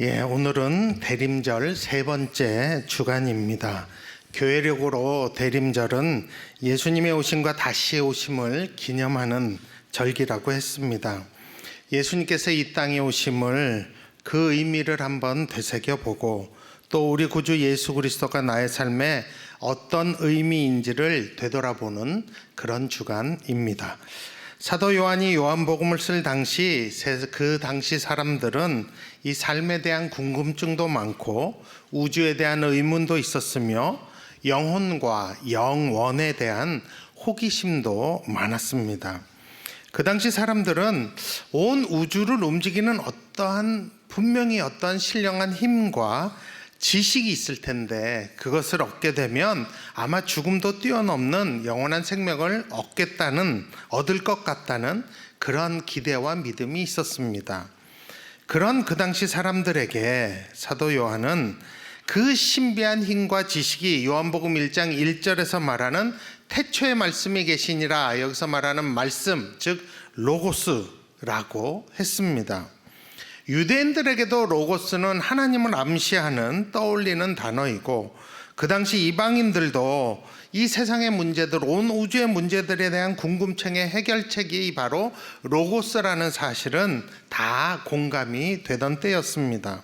오늘은 대림절 세 번째 주간입니다. 교회력으로 대림절은 예수님의 오심과 다시 오심을 기념하는 절기라고 했습니다. 예수님께서 이 땅에 오심을 그 의미를 한번 되새겨보고 또 우리 구주 예수 그리스도가 나의 삶에 어떤 의미인지를 되돌아보는 그런 주간입니다. 사도 요한이 요한복음을 쓸 당시 그 당시 사람들은 이 삶에 대한 궁금증도 많고 우주에 대한 의문도 있었으며 영혼과 영원에 대한 호기심도 많았습니다. 그 당시 사람들은 온 우주를 움직이는 분명히 어떠한 신령한 힘과 지식이 있을 텐데 그것을 얻게 되면 아마 죽음도 뛰어넘는 영원한 생명을 얻을 것 같다는 그런 기대와 믿음이 있었습니다. 그런 그 당시 사람들에게 사도 요한은 그 신비한 힘과 지식이 요한복음 1장 1절에서 말하는 태초의 말씀이 계시니라, 여기서 말하는 말씀, 즉 로고스라고 했습니다. 유대인들에게도 로고스는 하나님을 암시하는 떠올리는 단어이고 그 당시 이방인들도 이 세상의 문제들, 온 우주의 문제들에 대한 궁금증의 해결책이 바로 로고스라는 사실은 다 공감이 되던 때였습니다.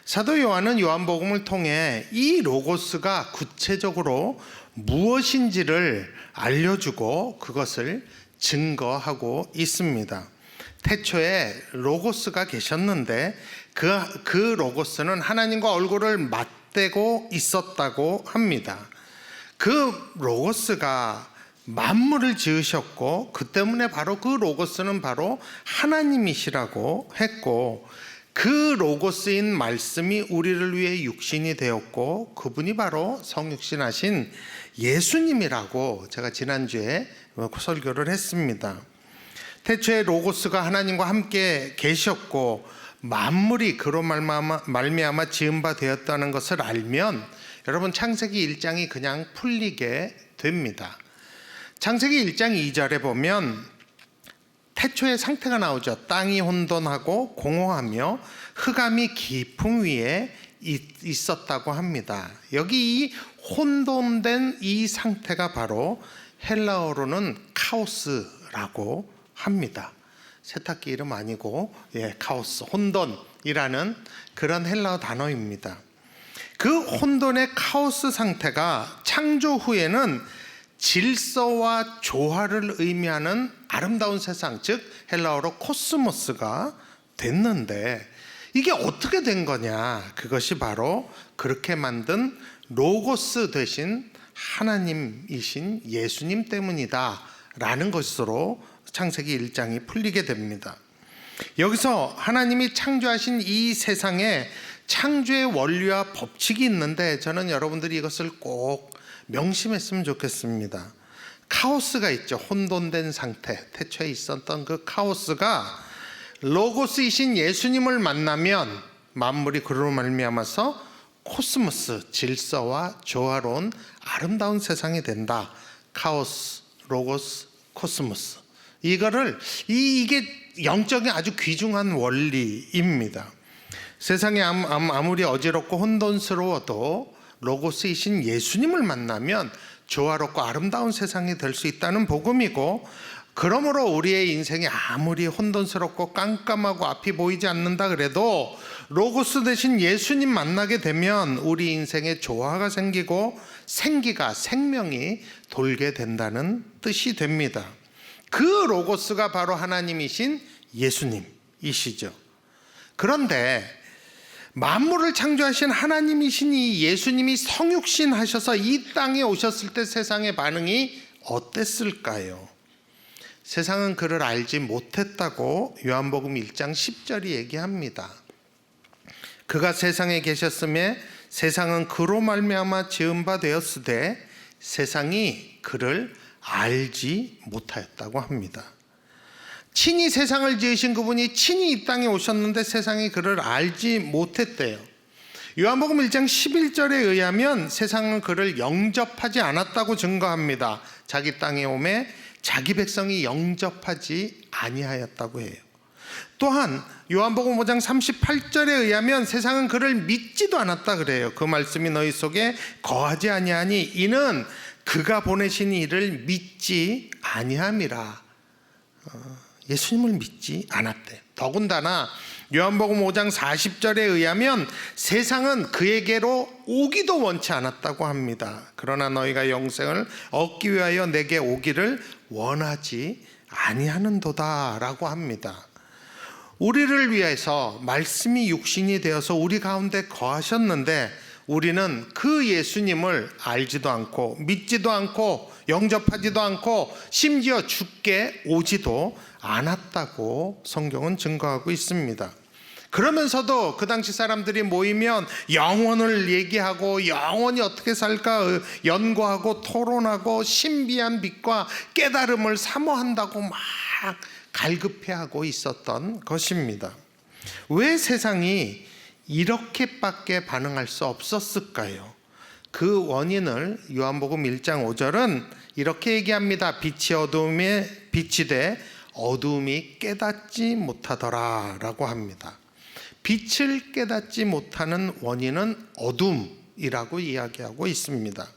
사도 요한은 요한복음을 통해 이 로고스가 구체적으로 무엇인지를 알려주고 그것을 증거하고 있습니다. 태초에 로고스가 계셨는데 그 로고스는 하나님과 얼굴을 맞대고 있었다고 합니다. 그 로고스가 만물을 지으셨고 그 때문에 바로 그 로고스는 바로 하나님이시라고 했고, 그 로고스인 말씀이 우리를 위해 육신이 되었고 그분이 바로 성육신하신 예수님이라고 제가 지난주에 설교를 했습니다. 태초에 로고스가 하나님과 함께 계셨고 만물이 그로 말미암아 지은 바 되었다는 것을 알면 여러분 창세기 1장이 그냥 풀리게 됩니다. 창세기 1장 2절에 보면 태초의 상태가 나오죠. 땅이 혼돈하고 공허하며 흑암이 깊음 위에 있었다고 합니다. 여기 이 혼돈된 이 상태가 바로 헬라어로는 카오스라고 합니다. 세탁기 이름 아니고 카오스, 혼돈이라는 그런 헬라어 단어입니다. 그 혼돈의 카오스 상태가 창조 후에는 질서와 조화를 의미하는 아름다운 세상, 즉 헬라어로 코스모스가 됐는데 이게 어떻게 된 거냐? 그것이 바로 그렇게 만든 로고스 되신 하나님이신 예수님 때문이다 라는 것으로 창세기 1장이 풀리게 됩니다. 여기서 하나님이 창조하신 이 세상에 창조의 원리와 법칙이 있는데 저는 여러분들이 이것을 꼭 명심했으면 좋겠습니다. 카오스가 있죠. 혼돈된 상태, 태초에 있었던 그 카오스가 로고스이신 예수님을 만나면 만물이 그로 말미암아서 코스모스, 질서와 조화로운 아름다운 세상이 된다. 카오스, 로고스, 코스모스. 이게 영적인 아주 귀중한 원리입니다. 세상이 아무리 어지럽고 혼돈스러워도 로고스이신 예수님을 만나면 조화롭고 아름다운 세상이 될 수 있다는 복음이고, 그러므로 우리의 인생이 아무리 혼돈스럽고 깜깜하고 앞이 보이지 않는다 그래도 로고스 대신 예수님 만나게 되면 우리 인생에 조화가 생기고 생명이 돌게 된다는 뜻이 됩니다. 그 로고스가 바로 하나님이신 예수님이시죠. 그런데 만물을 창조하신 하나님이신 이 예수님이 성육신 하셔서 이 땅에 오셨을 때 세상의 반응이 어땠을까요? 세상은 그를 알지 못했다고 요한복음 1장 10절이 얘기합니다. 그가 세상에 계셨음에 세상은 그로 말미암아 지은 바 되었으되 세상이 그를 알지 못하였다고 합니다. 친히 세상을 지으신 그분이 친히 이 땅에 오셨는데 세상이 그를 알지 못했대요. 요한복음 1장 11절에 의하면 세상은 그를 영접하지 않았다고 증거합니다. 자기 땅에 오매 자기 백성이 영접하지 아니하였다고 해요. 또한 요한복음 5장 38절에 의하면 세상은 그를 믿지도 않았다 그래요. 그 말씀이 너희 속에 거하지 아니하니 이는 그가 보내신 이를 믿지 아니함이라. 예수님을 믿지 않았대. 더군다나 요한복음 5장 40절에 의하면 세상은 그에게로 오기도 원치 않았다고 합니다. 그러나 너희가 영생을 얻기 위하여 내게 오기를 원하지 아니하는도다 라고 합니다. 우리를 위해서 말씀이 육신이 되어서 우리 가운데 거하셨는데 우리는 그 예수님을 알지도 않고 믿지도 않고 영접하지도 않고 심지어 죽게 오지도 않았다고 성경은 증거하고 있습니다. 그러면서도 그 당시 사람들이 모이면 영원을 얘기하고 영원히 어떻게 살까 연구하고 토론하고 신비한 빛과 깨달음을 사모한다고 막 갈급해하고 있었던 것입니다. 왜 세상이 이렇게밖에 반응할 수 없었을까요? 그 원인을 요한복음 1장 5절은 이렇게 얘기합니다. 빛이 어두움에 빛이 돼 어두움이 깨닫지 못하더라 라고 합니다. 빛을 깨닫지 못하는 원인은 어둠이라고 이야기하고 있습니다.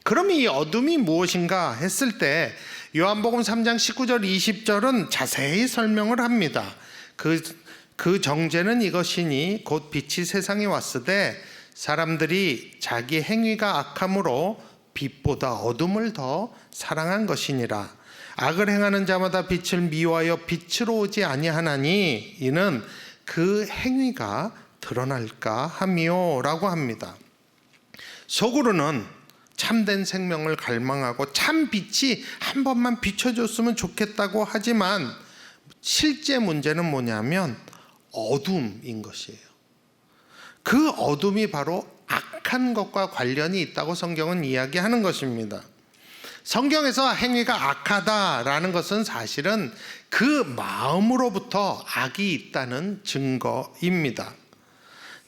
그럼 이 어둠이 무엇인가 했을 때 요한복음 3장 19절 20절은 자세히 설명을 합니다. 그 정죄는 이것이니 곧 빛이 세상에 왔으되 사람들이 자기 행위가 악함으로 빛보다 어둠을 더 사랑한 것이니라. 악을 행하는 자마다 빛을 미워하여 빛으로 오지 아니하나니 이는 그 행위가 드러날까 함이요 라고 합니다. 속으로는 참된 생명을 갈망하고 참 빛이 한 번만 비춰줬으면 좋겠다고 하지만 실제 문제는 뭐냐면 어둠인 것이에요. 그 어둠이 바로 악한 것과 관련이 있다고 성경은 이야기하는 것입니다. 성경에서 행위가 악하다라는 것은 사실은 그 마음으로부터 악이 있다는 증거입니다.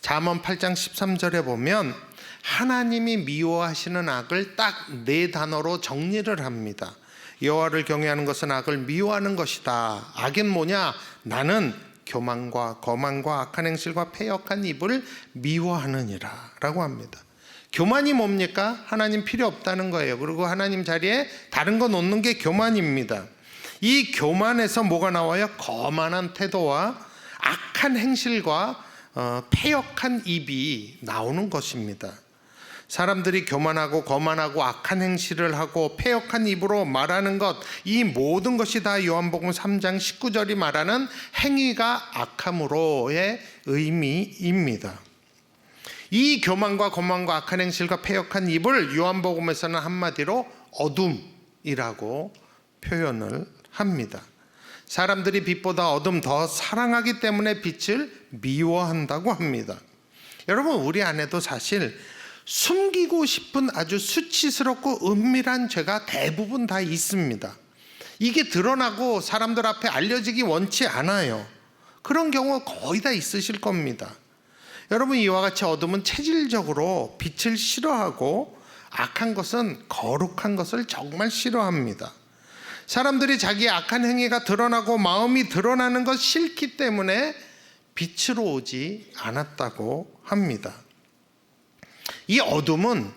잠언 8장 13절에 보면 하나님이 미워하시는 악을 딱 4단어로 정리를 합니다. 여호와를 경외하는 것은 악을 미워하는 것이다. 악은 뭐냐? 나는 교만과 거만과 악한 행실과 패역한 입을 미워하느니라 라고 합니다. 교만이 뭡니까? 하나님 필요 없다는 거예요. 그리고 하나님 자리에 다른 거 놓는 게 교만입니다. 이 교만에서 뭐가 나와요? 거만한 태도와 악한 행실과 패역한 입이 나오는 것입니다. 사람들이 교만하고 거만하고 악한 행실을 하고 패역한 입으로 말하는 것, 이 모든 것이 다 요한복음 3장 19절이 말하는 행위가 악함으로의 의미입니다. 이 교만과 거만과 악한 행실과 패역한 입을 요한복음에서는 한마디로 어둠이라고 표현을 합니다. 사람들이 빛보다 어둠 더 사랑하기 때문에 빛을 미워한다고 합니다. 여러분, 우리 안에도 사실 숨기고 싶은 아주 수치스럽고 은밀한 죄가 대부분 다 있습니다. 이게 드러나고 사람들 앞에 알려지기 원치 않아요. 그런 경우 거의 다 있으실 겁니다. 여러분, 이와 같이 어둠은 체질적으로 빛을 싫어하고 악한 것은 거룩한 것을 정말 싫어합니다. 사람들이 자기의 악한 행위가 드러나고 마음이 드러나는 것 싫기 때문에 빛으로 오지 않았다고 합니다. 이 어둠은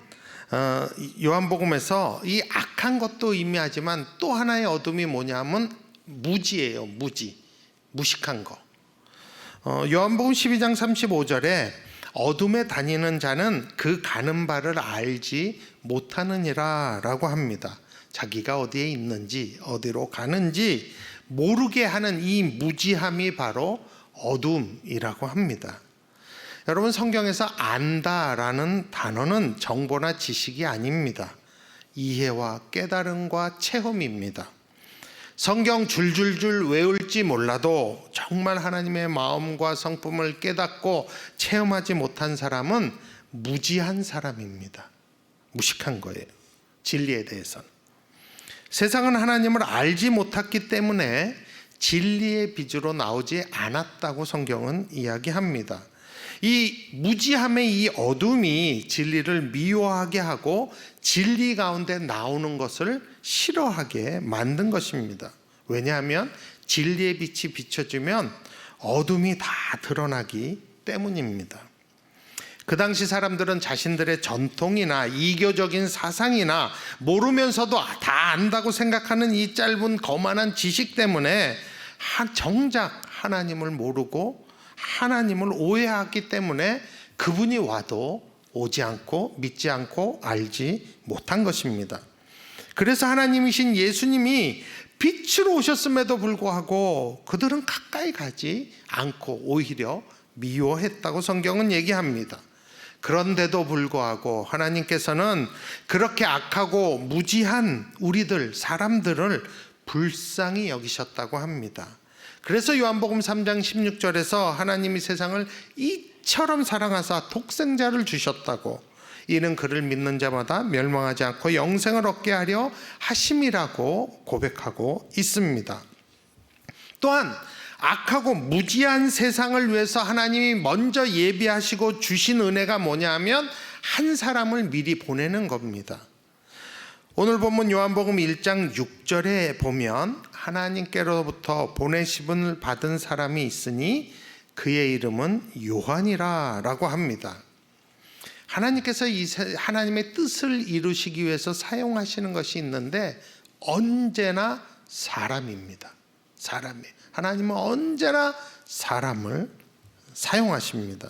요한복음에서 이 악한 것도 의미하지만 또 하나의 어둠이 뭐냐면 무지예요. 무식한 거. 요한복음 12장 35절에 어둠에 다니는 자는 그 가는 바를 알지 못하느니라 라고 합니다. 자기가 어디에 있는지 어디로 가는지 모르게 하는 이 무지함이 바로 어둠이라고 합니다. 여러분, 성경에서 안다라는 단어는 정보나 지식이 아닙니다. 이해와 깨달음과 체험입니다. 성경 줄줄줄 외울지 몰라도 정말 하나님의 마음과 성품을 깨닫고 체험하지 못한 사람은 무지한 사람입니다. 무식한 거예요. 진리에 대해서는. 세상은 하나님을 알지 못했기 때문에 진리의 빛으로 나오지 않았다고 성경은 이야기합니다. 이 무지함의 이 어둠이 진리를 미워하게 하고 진리 가운데 나오는 것을 싫어하게 만든 것입니다. 왜냐하면 진리의 빛이 비춰지면 어둠이 다 드러나기 때문입니다. 그 당시 사람들은 자신들의 전통이나 이교적인 사상이나 모르면서도 다 안다고 생각하는 이 짧은 거만한 지식 때문에 정작 하나님을 모르고 하나님을 오해하기 때문에 그분이 와도 오지 않고 믿지 않고 알지 못한 것입니다. 그래서 하나님이신 예수님이 빛으로 오셨음에도 불구하고 그들은 가까이 가지 않고 오히려 미워했다고 성경은 얘기합니다. 그런데도 불구하고 하나님께서는 그렇게 악하고 무지한 우리들 사람들을 불쌍히 여기셨다고 합니다. 그래서 요한복음 3장 16절에서 하나님이 세상을 이처럼 사랑하사 독생자를 주셨다고, 이는 그를 믿는 자마다 멸망하지 않고 영생을 얻게 하려 하심이라고 고백하고 있습니다. 또한 악하고 무지한 세상을 위해서 하나님이 먼저 예비하시고 주신 은혜가 뭐냐 하면 한 사람을 미리 보내는 겁니다. 오늘 본문 요한복음 1장 6절에 보면 하나님께로부터 보내심을 받은 사람이 있으니 그의 이름은 요한이라 라고 합니다. 하나님께서 하나님의 뜻을 이루시기 위해서 사용하시는 것이 있는데 언제나 사람입니다. 하나님은 언제나 사람을 사용하십니다.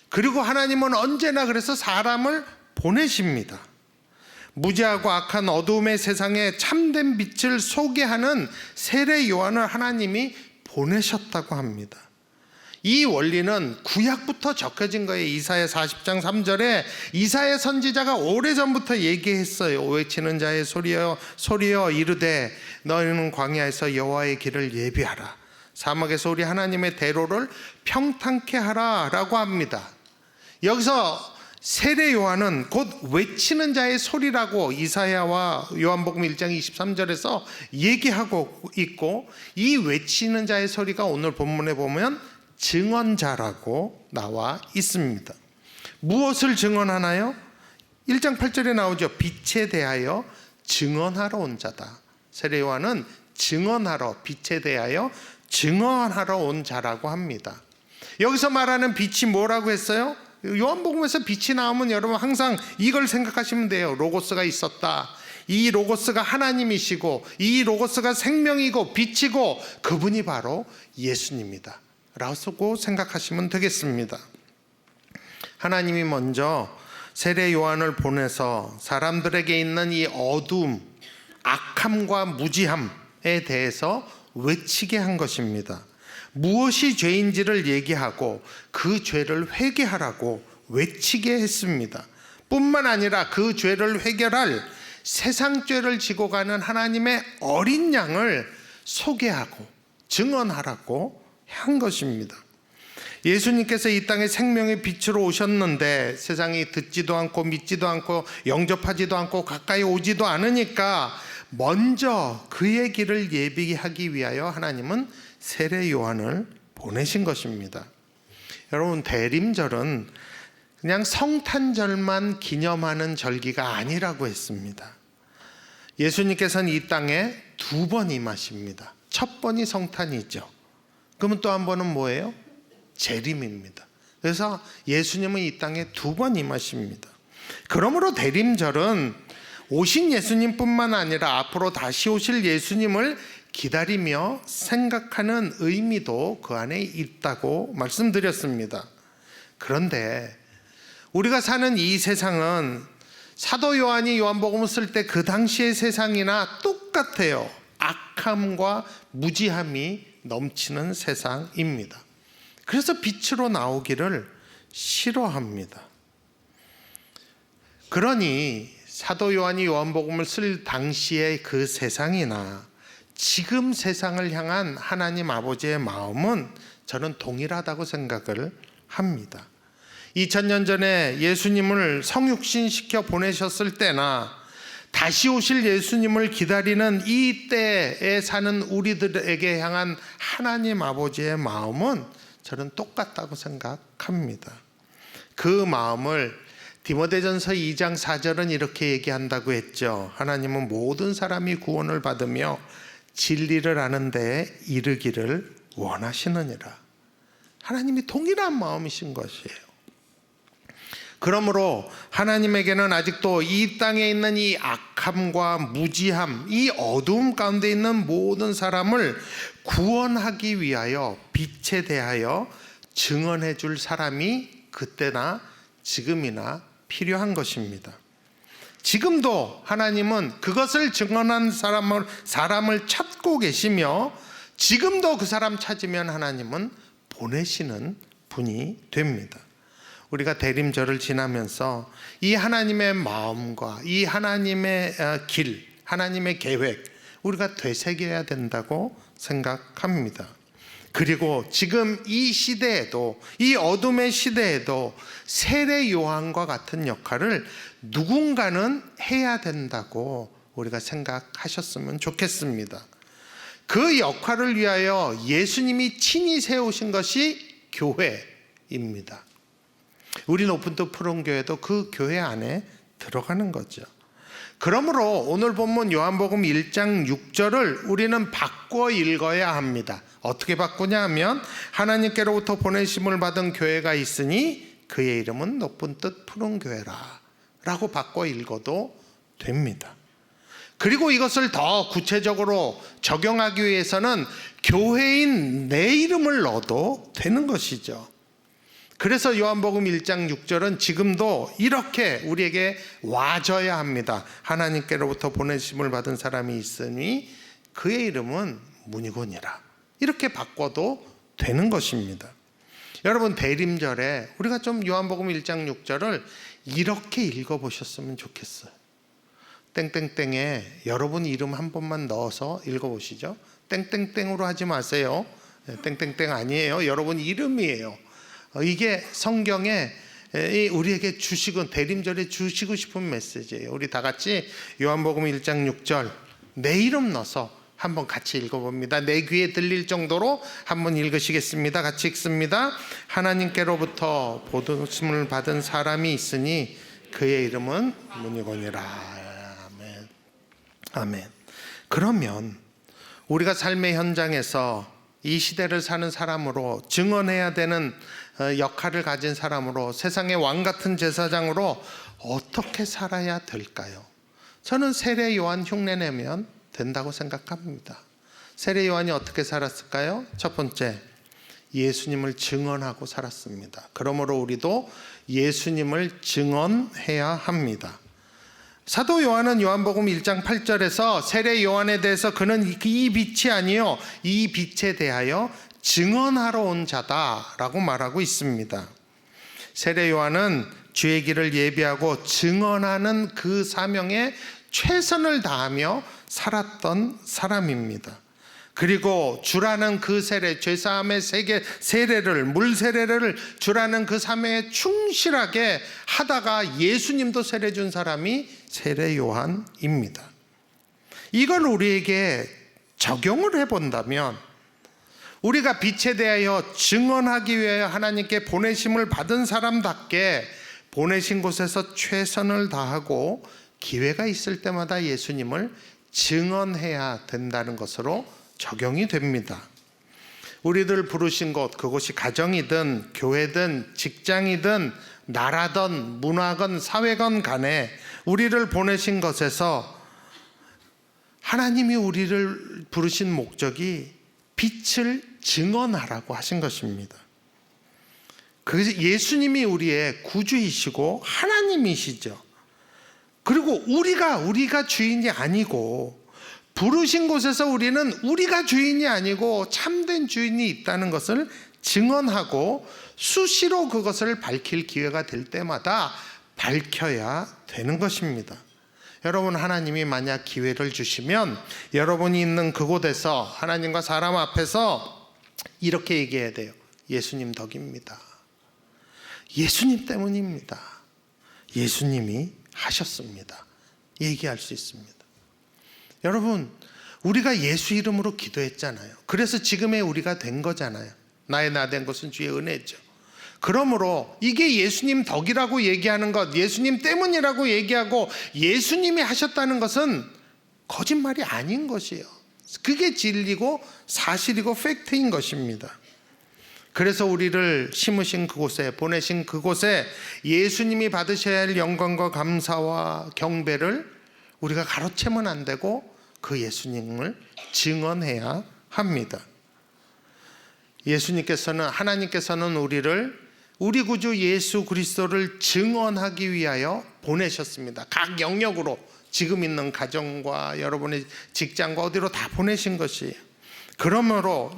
그리고 하나님은 언제나 그래서 사람을 보내십니다. 무지하고 악한 어두움의 세상에 참된 빛을 소개하는 세례 요한을 하나님이 보내셨다고 합니다. 이 원리는 구약부터 적혀진 거예요. 이사야 40장 3절에 이사야 선지자가 오래전부터 얘기했어요. 외치는 자의 소리여 이르되 너희는 광야에서 여호와의 길을 예비하라, 사막에서 우리 하나님의 대로를 평탄케 하라 라고 합니다. 여기서 세례 요한은 곧 외치는 자의 소리라고 이사야와 요한복음 1장 23절에서 얘기하고 있고, 이 외치는 자의 소리가 오늘 본문에 보면 증언자라고 나와 있습니다. 무엇을 증언하나요? 1장 8절에 나오죠. 빛에 대하여 증언하러 온 자다. 세례 요한은 증언하러, 빛에 대하여 증언하러 온 자라고 합니다. 여기서 말하는 빛이 뭐라고 했어요? 요한복음에서 빛이 나오면 여러분 항상 이걸 생각하시면 돼요. 로고스가 있었다. 이 로고스가 하나님이시고 이 로고스가 생명이고 빛이고 그분이 바로 예수님이다 라고 생각하시면 되겠습니다. 하나님이 먼저 세례 요한을 보내서 사람들에게 있는 이 어두움, 악함과 무지함에 대해서 외치게 한 것입니다. 무엇이 죄인지를 얘기하고 그 죄를 회개하라고 외치게 했습니다. 뿐만 아니라 그 죄를 해결할 세상 죄를 지고 가는 하나님의 어린 양을 소개하고 증언하라고 한 것입니다. 예수님께서 이 땅에 생명의 빛으로 오셨는데 세상이 듣지도 않고 믿지도 않고 영접하지도 않고 가까이 오지도 않으니까 먼저 그의 길을 예비하기 위하여 하나님은 세례 요한을 보내신 것입니다. 여러분, 대림절은 그냥 성탄절만 기념하는 절기가 아니라고 했습니다. 예수님께서는 이 땅에 두 번 임하십니다. 첫 번이 성탄이죠. 그러면 또 한 번은 뭐예요? 재림입니다. 그래서 예수님은 이 땅에 두 번 임하십니다. 그러므로 대림절은 오신 예수님뿐만 아니라 앞으로 다시 오실 예수님을 기다리며 생각하는 의미도 그 안에 있다고 말씀드렸습니다. 그런데 우리가 사는 이 세상은 사도 요한이 요한복음을 쓸 때 그 당시의 세상이나 똑같아요. 악함과 무지함이 넘치는 세상입니다. 그래서 빛으로 나오기를 싫어합니다. 그러니 사도 요한이 요한복음을 쓸 당시의 그 세상이나 지금 세상을 향한 하나님 아버지의 마음은 저는 동일하다고 생각을 합니다. 2000년 전에 예수님을 성육신시켜 보내셨을 때나 다시 오실 예수님을 기다리는 이 때에 사는 우리들에게 향한 하나님 아버지의 마음은 저는 똑같다고 생각합니다. 그 마음을 디모데전서 2장 4절은 이렇게 얘기한다고 했죠. 하나님은 모든 사람이 구원을 받으며 진리를 아는 데에 이르기를 원하시느니라. 하나님이 동일한 마음이신 것이에요. 그러므로 하나님에게는 아직도 이 땅에 있는 이 악함과 무지함, 이 어두움 가운데 있는 모든 사람을 구원하기 위하여 빛에 대하여 증언해 줄 사람이 그때나 지금이나 필요한 것입니다. 지금도 하나님은 그것을 증언한 사람을 찾고 계시며, 지금도 그 사람 찾으면 하나님은 보내시는 분이 됩니다. 우리가 대림절을 지나면서 이 하나님의 마음과 이 하나님의 길, 하나님의 계획, 우리가 되새겨야 된다고 생각합니다. 그리고 지금 이 시대에도, 이 어둠의 시대에도 세례 요한과 같은 역할을 누군가는 해야 된다고 우리가 생각하셨으면 좋겠습니다. 그 역할을 위하여 예수님이 친히 세우신 것이 교회입니다. 우리는 오픈도 푸른교회도 그 교회 안에 들어가는 거죠. 그러므로 오늘 본문 요한복음 1장 6절을 우리는 바꿔 읽어야 합니다. 어떻게 바꾸냐 하면, 하나님께로부터 보내심을 받은 교회가 있으니 그의 이름은 높은 뜻 푸른 교회라 라고 바꿔 읽어도 됩니다. 그리고 이것을 더 구체적으로 적용하기 위해서는 교회인 내 이름을 넣어도 되는 것이죠. 그래서 요한복음 1장 6절은 지금도 이렇게 우리에게 와줘야 합니다. 하나님께로부터 보내심을 받은 사람이 있으니 그의 이름은 문이곤이라. 이렇게 바꿔도 되는 것입니다. 여러분, 대림절에 우리가 좀 요한복음 1장 6절을 이렇게 읽어보셨으면 좋겠어요. 땡땡땡에 여러분 이름 한 번만 넣어서 읽어보시죠. 땡땡땡으로 하지 마세요. 땡땡땡 아니에요. 여러분 이름이에요. 이게 성경에 우리에게 주시고, 대림절에 주시고 싶은 메시지예요. 우리 다 같이 요한복음 1장 6절 내 이름 넣어서 한번 같이 읽어봅니다. 내 귀에 들릴 정도로 한번 읽으시겠습니다. 같이 읽습니다. 하나님께로부터 보내심을 받은 사람이 있으니 그의 이름은 문이곤이라. 아멘. 아멘. 그러면 우리가 삶의 현장에서 이 시대를 사는 사람으로, 증언해야 되는 역할을 가진 사람으로, 세상의 왕 같은 제사장으로 어떻게 살아야 될까요? 저는 세례 요한 흉내 내면 된다고 생각합니다. 세례 요한이 어떻게 살았을까요? 첫 번째, 예수님을 증언하고 살았습니다. 그러므로 우리도 예수님을 증언해야 합니다. 사도 요한은 요한복음 1장 8절에서 세례 요한에 대해서 그는 이 빛이 아니요 이 빛에 대하여 증언하러 온 자다라고 말하고 있습니다. 세례 요한은 주의 길을 예비하고 증언하는 그 사명에 최선을 다하며 살았던 사람입니다. 그리고 주라는 그 세례, 죄사함의 세례를, 물 세례를 주라는 그 사명에 충실하게 하다가 예수님도 세례 준 사람이 세례 요한입니다. 이걸 우리에게 적용을 해본다면, 우리가 빛에 대하여 증언하기 위해 하나님께 보내심을 받은 사람답게 보내신 곳에서 최선을 다하고 기회가 있을 때마다 예수님을 증언해야 된다는 것으로 적용이 됩니다. 우리들 부르신 곳, 그곳이 가정이든 교회든 직장이든 나라든 문화건 사회건 간에 우리를 보내신 것에서 하나님이 우리를 부르신 목적이 빛을 증언하라고 하신 것입니다. 그 예수님이 우리의 구주이시고 하나님이시죠. 그리고 우리가 주인이 아니고, 부르신 곳에서 우리는 우리가 주인이 아니고 참된 주인이 있다는 것을 증언하고 수시로 그것을 밝힐 기회가 될 때마다 밝혀야 되는 것입니다. 여러분, 하나님이 만약 기회를 주시면 여러분이 있는 그곳에서 하나님과 사람 앞에서 이렇게 얘기해야 돼요. 예수님 덕입니다. 예수님 때문입니다. 예수님이 하셨습니다. 얘기할 수 있습니다. 여러분, 우리가 예수 이름으로 기도했잖아요. 그래서 지금의 우리가 된 거잖아요. 나의 나 된 것은 주의 은혜죠. 그러므로 이게 예수님 덕이라고 얘기하는 것, 예수님 때문이라고 얘기하고 예수님이 하셨다는 것은 거짓말이 아닌 것이에요. 그게 진리고 사실이고 팩트인 것입니다. 그래서 우리를 심으신 그곳에, 보내신 그곳에 예수님이 받으셔야 할 영광과 감사와 경배를 우리가 가로채면 안 되고 그 예수님을 증언해야 합니다. 하나님께서는 우리 구주 예수 그리스도를 증언하기 위하여 보내셨습니다. 각 영역으로, 지금 있는 가정과 여러분의 직장과 어디로 다 보내신 것이에요. 그러므로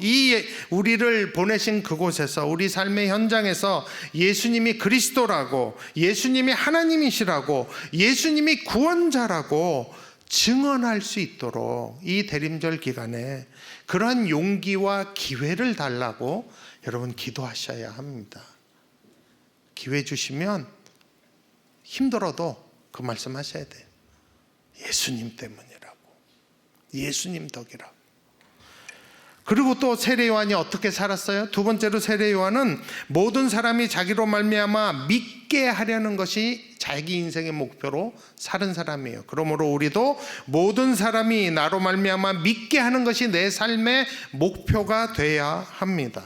우리를 보내신 그곳에서, 우리 삶의 현장에서 예수님이 그리스도라고, 예수님이 하나님이시라고, 예수님이 구원자라고 증언할 수 있도록 이 대림절 기간에 그러한 용기와 기회를 달라고 여러분 기도하셔야 합니다. 기회 주시면 힘들어도 그 말씀 하셔야 돼요. 예수님 때문이라고, 예수님 덕이라고. 그리고 또 세례 요한이 어떻게 살았어요? 두 번째로 세례 요한은 모든 사람이 자기로 말미암아 믿게 하려는 것이 자기 인생의 목표로 사는 사람이에요. 그러므로 우리도 모든 사람이 나로 말미암아 믿게 하는 것이 내 삶의 목표가 돼야 합니다.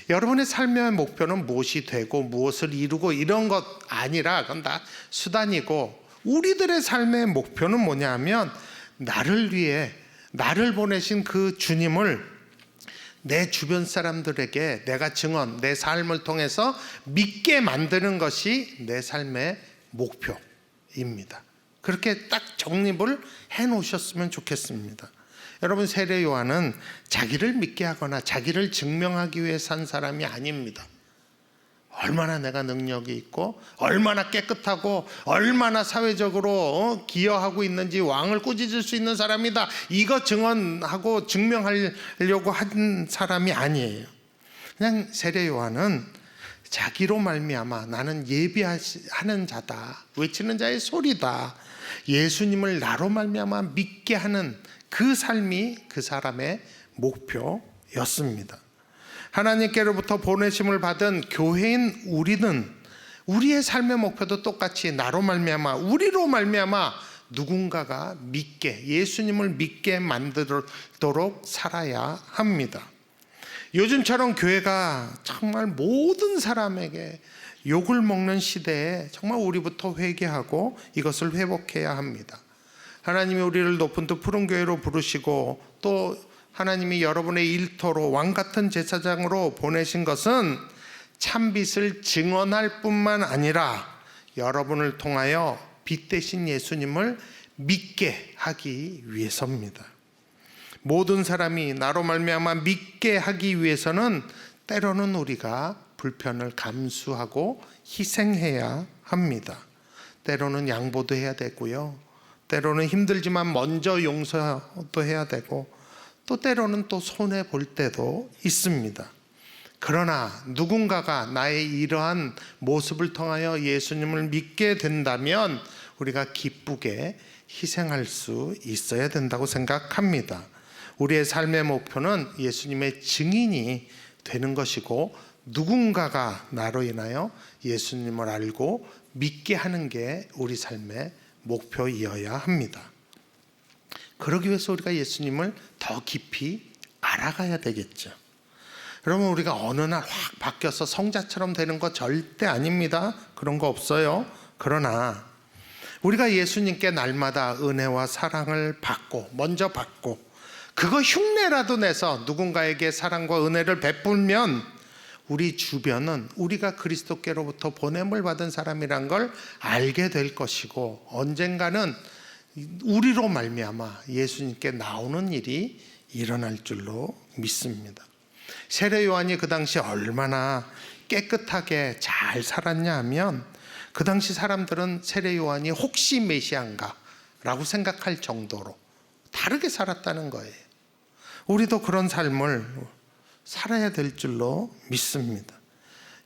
여러분의 삶의 목표는 무엇이 되고 무엇을 이루고 이런 것 아니라 그건 다 수단이고, 우리들의 삶의 목표는 뭐냐 하면 나를 위해 나를 보내신 그 주님을 내 주변 사람들에게 내가 내 삶을 통해서 믿게 만드는 것이 내 삶의 목표입니다. 그렇게 딱 정립을 해놓으셨으면 좋겠습니다. 여러분, 세례 요한은 자기를 믿게 하거나 자기를 증명하기 위해 산 사람이 아닙니다. 얼마나 내가 능력이 있고 얼마나 깨끗하고 얼마나 사회적으로 기여하고 있는지 왕을 꾸짖을 수 있는 사람이다, 이거 증언하고 증명하려고 한 사람이 아니에요. 그냥 세례 요한은 자기로 말미암아 나는 예비하는 자다, 외치는 자의 소리다, 예수님을 나로 말미암아 믿게 하는 그 삶이 그 사람의 목표였습니다. 하나님께로부터 보내심을 받은 교회인 우리는 우리의 삶의 목표도 똑같이 나로 말미암아, 우리로 말미암아 누군가가 믿게, 예수님을 믿게 만들도록 살아야 합니다. 요즘처럼 교회가 정말 모든 사람에게 욕을 먹는 시대에 정말 우리부터 회개하고 이것을 회복해야 합니다. 하나님이 우리를 높은 또 푸른 교회로 부르시고 또 하나님이 여러분의 일터로 왕같은 제사장으로 보내신 것은 참빛을 증언할 뿐만 아니라 여러분을 통하여 빛 대신 예수님을 믿게 하기 위해서입니다. 모든 사람이 나로 말미암아 믿게 하기 위해서는 때로는 우리가 불편을 감수하고 희생해야 합니다. 때로는 양보도 해야 되고요, 때로는 힘들지만 먼저 용서도 해야 되고, 또 때로는 또 손해 볼 때도 있습니다. 그러나 누군가가 나의 이러한 모습을 통하여 예수님을 믿게 된다면 우리가 기쁘게 희생할 수 있어야 된다고 생각합니다. 우리의 삶의 목표는 예수님의 증인이 되는 것이고, 누군가가 나로 인하여 예수님을 알고 믿게 하는 게 우리 삶의 목표이어야 합니다. 그러기 위해서 우리가 예수님을 더 깊이 알아가야 되겠죠. 여러분, 우리가 어느 날 확 바뀌어서 성자처럼 되는 거 절대 아닙니다. 그런 거 없어요. 그러나 우리가 예수님께 날마다 은혜와 사랑을 먼저 받고 그거 흉내라도 내서 누군가에게 사랑과 은혜를 베풀면 우리 주변은 우리가 그리스도께로부터 보냄을 받은 사람이란 걸 알게 될 것이고, 언젠가는 우리로 말미암아 예수님께 나오는 일이 일어날 줄로 믿습니다. 세례 요한이 그 당시 얼마나 깨끗하게 잘 살았냐 하면, 그 당시 사람들은 세례 요한이 혹시 메시아인가 라고 생각할 정도로 다르게 살았다는 거예요. 우리도 그런 삶을 살아야 될 줄로 믿습니다.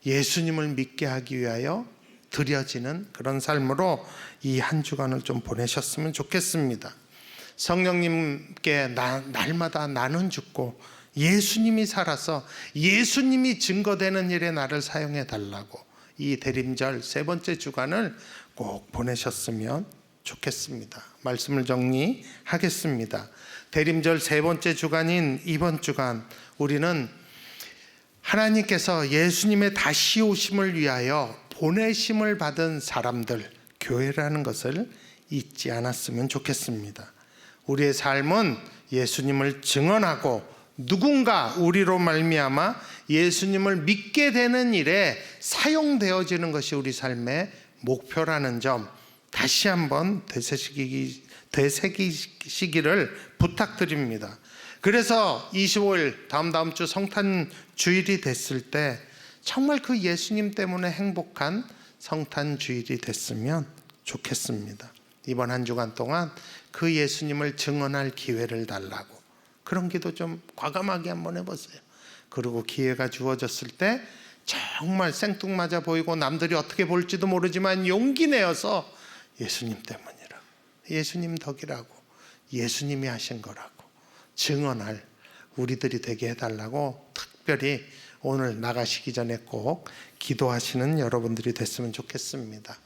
예수님을 믿게 하기 위하여 드려지는 그런 삶으로 이 한 주간을 좀 보내셨으면 좋겠습니다. 성령님께 날마다 나는 죽고 예수님이 살아서 예수님이 증거되는 일에 나를 사용해 달라고 이 대림절 세 번째 주간을 꼭 보내셨으면 좋겠습니다. 말씀을 정리하겠습니다. 대림절 세 번째 주간인 이번 주간, 우리는 하나님께서 예수님의 다시 오심을 위하여 보내심을 받은 사람들, 교회라는 것을 잊지 않았으면 좋겠습니다. 우리의 삶은 예수님을 증언하고 누군가 우리로 말미암아 예수님을 믿게 되는 일에 사용되어지는 것이 우리 삶의 목표라는 점 다시 한번 되새기시기를 부탁드립니다. 그래서 25일 다음 주 성탄 주일이 됐을 때 정말 그 예수님 때문에 행복한 성탄 주일이 됐으면 좋겠습니다. 이번 한 주간 동안 그 예수님을 증언할 기회를 달라고 그런 기도 좀 과감하게 한번 해보세요. 그리고 기회가 주어졌을 때 정말 생뚱맞아 보이고 남들이 어떻게 볼지도 모르지만 용기 내어서 예수님 때문이라고, 예수님 덕이라고, 예수님이 하신 거라고 증언할 우리들이 되게 해달라고 특별히 오늘 나가시기 전에 꼭 기도하시는 여러분들이 됐으면 좋겠습니다.